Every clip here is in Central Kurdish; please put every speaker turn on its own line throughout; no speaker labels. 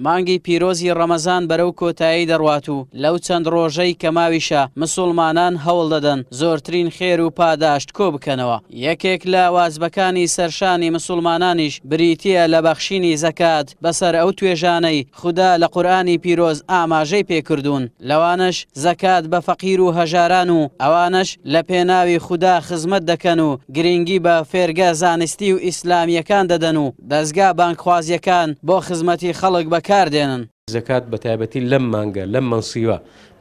مانگی پیرۆزی ڕەمەزان بەرەو کۆتایی دەڕوات و لەو چەند ڕۆژەی کە ماویشە مسڵمانان هەوڵ دەدەن زۆرترین خێر و پاداشت کۆ بکەنەوە. یەکێک لە واجبەکانی سەرشانی مسڵمانانیش بریتیە لە بەخشینی زەکات بەسەر ئەو توێژانەی خوددا لە قورئانی پیرۆز ئاماژەی پێکردوون، لەوانش زەکات بە فەقیر و هەژاران و ئەوانش لە پێناوی خوددا خزمەت دەکەن و گرنگی بە فێرگە زانستی و ئیسلامیەکان دەدەن و دەستگا بانکخوازیەکان بۆ خزمەتی خەڵک بەکاردێنن.
زەکات بە تایبەتی لەم مانگە لەم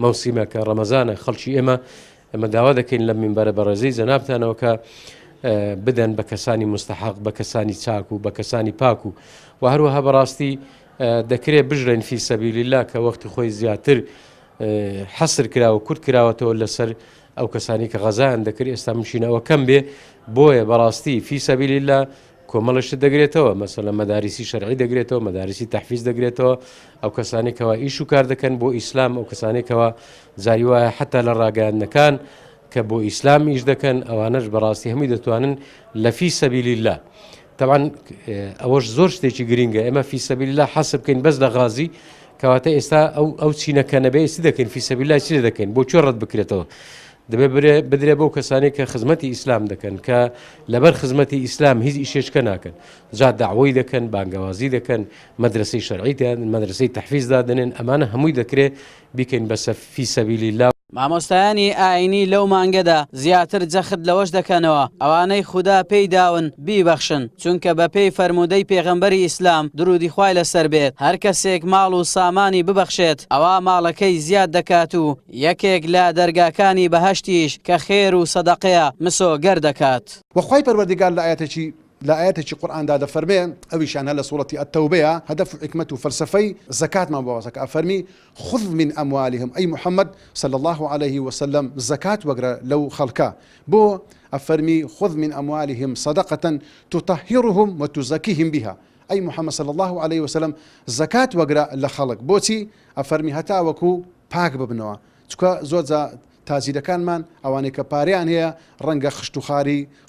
مەوسیمە کە ڕەمەزانە خەڵکی ئێمە داوا دەکەین لە مینبەرە بەڕێزەی جەنابتانەوە کە بدەن بە کەسانی مستحق، بە کەسانی چاک و بە کەسانی پاک و هەروەها بەڕاستی دەکرێت بژرێن فی سەبیلیلا کە وەختی خۆی زیاتر حەسر کراوە کورت کراوەتەوە لەسەر ئەو کەسانی کە غەزایان دەکرد ئێستا مشینەوە کەم بێ بۆیە بەڕاستی فی سەبیلیلا کۆمەڵشت دەگرێتەوە مەسەڵەن مەدارسی شەرعی دەگرێتەوە، مەدارسی تەحفیز دەگرێتەوە، ئەو کەسانێکەوە ئیش و کار دەکەن بۆ ئیسلام، ئەو کەسانێکەوە زاری وایە حتا لە ڕاگەیاندنەکان کە بۆ ئیسلام ئیش دەکەن ئەوانەش بەڕاستی هەمووی دەتوانن لە فی سەبیلیلا. طبعاً ئەوەش زۆر شتێکی گرینگە ئێمە فی سەبیلیلا حەسب بکەین بەس لە غازی کەواتە ئێستا ئەو چینەکە نەبێ ئێستی دەکەین فی سەبیلیلا چی دەکەین بۆ چۆ ڕەت بکرێتەوە. دەبێت بدرێ بۆ کەسانی کە خزمەتی ئیسلام دەکەن کە لەبەر خزمەتی ئیسلام هیچ ئیشێشکە ناکەن، جا داوای دەکەن، بانگەوازی دەکەن، مەدرسەی شەرعیتیان، مەدرسەی تەحفیزدا دەنێن، ئەمانە هەمووی دەکرێت بیکەین بە فی سەبیلیلا.
مامۆستایانی ئاینی لەو مانگەدا زیاتر جەخت لەوەش دەکەنەوە ئەوانەی خوددا پێی داون بیبەخشن، چونکە بە پێی فەرموودەی پێغەمبەری ئیسلام درودی خوای لەسەر بێت هەر کەسێک ماڵ و سامانی ببەخشێت ئەوە ماڵەکەی زیاد دەکات و یەکێک لە دەرگاکانی بەهەشتیش کە خێر و سەدەقەیە مسۆگەر دەکات.
وەخوای پەروەردگار لە ئاەتێکی قورئاندا دەفەرمێ ئەویشان هە لە سوورەتی ئەتەوبەیە هەدەف و حکمت و فەلسفەی زەکاتمان بەواسەکە ئەفەرمی خذ من ئەموالهم ئەی محەممەد صلى الله عليه وسلم زەکات وەگرە لەو خەڵکە بۆ ئەفەرمی خذ من ئەموالهم صدقة تطهرهم وتزكيهم بها ئەی محەممەد صلى الله عليه وسلم زەکات وەگرە لە خەڵک بۆچی ئەفەرمی هەتا وەکو پاک ببنەوە چکە زۆر تازیرەکانمان ئەوانەی کە پاریان هەیە ڕەنگە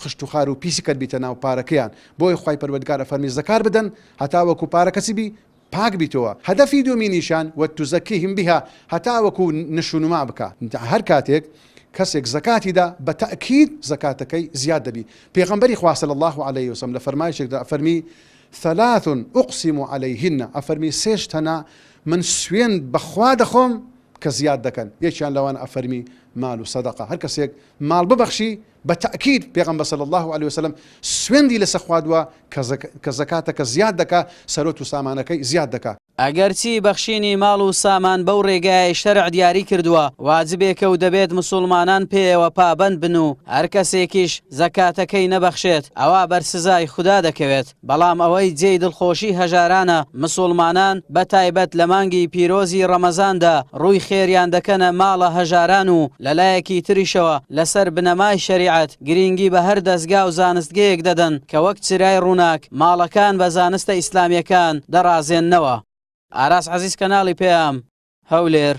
خشتوخار و پیسی کرد بیتە ناو پارەکەیان بۆی خوای پەروەردگار ئەفەرمی زەکات بدەن هەتا وەکو پارەکەسی بی پاک بیتەوە. هەدەفی دومینیشان وتزكيهم بها هەتا وەکو نشونما بکە هەر کاتێک کەسێک زەکاتیدا بە تەئکید زەکاتەکەی زیاد دەبی. پێغەمبەری خوا صلی الله عليه وسلم لە فەرمایشێکدا ئەفەرمی ثلاث أقسم عليهن ئەفەرمی سێش تەنە من سوێن بەخوا دەخۆم کە زیاد دەکەن. یەکیان لەوان ئەفەرمی مال و سەدەقە هەر کەسێک ماڵ ببەخشی بە تەئکید پێغەمبەر صلی الله عليه وسلم سوێندی لەسەر خوادووە کە زەکاتەکە زیاد دەکا سەرۆت و سامانەکەی زیاد دەکا.
ئەگەرچی بەخشینی ماڵ و سامان بەو ڕێگای شەرع دیاری کردووە واجبێکە و دەبێت مسلمانان پێیەوە پابەند بن و هەر کەسێکیش زەکاتەکەی نەبەخشێت ئەوە بەرسزای خوددا دەکەوێت. بەڵام ئەوەی جێی دڵخۆشی هەژارانە مسلمانان بە تایبەت لە مانگی پیرۆزی ڕەمەزاندا ڕووی خێریان دەکەنە ماڵە هەژاران و لەلایەکی تریشەوە لەسەر بنەمای شەریعەت گرنگی بە هەر دەستگا و زانستگەیەک دەدەن کە وەک چرای ڕووناک ماڵەکان بە زانستە ئیسلامیەکان دەڕازێننەوە. ئاراس عەزیز کەناڵی پێام هەولێر.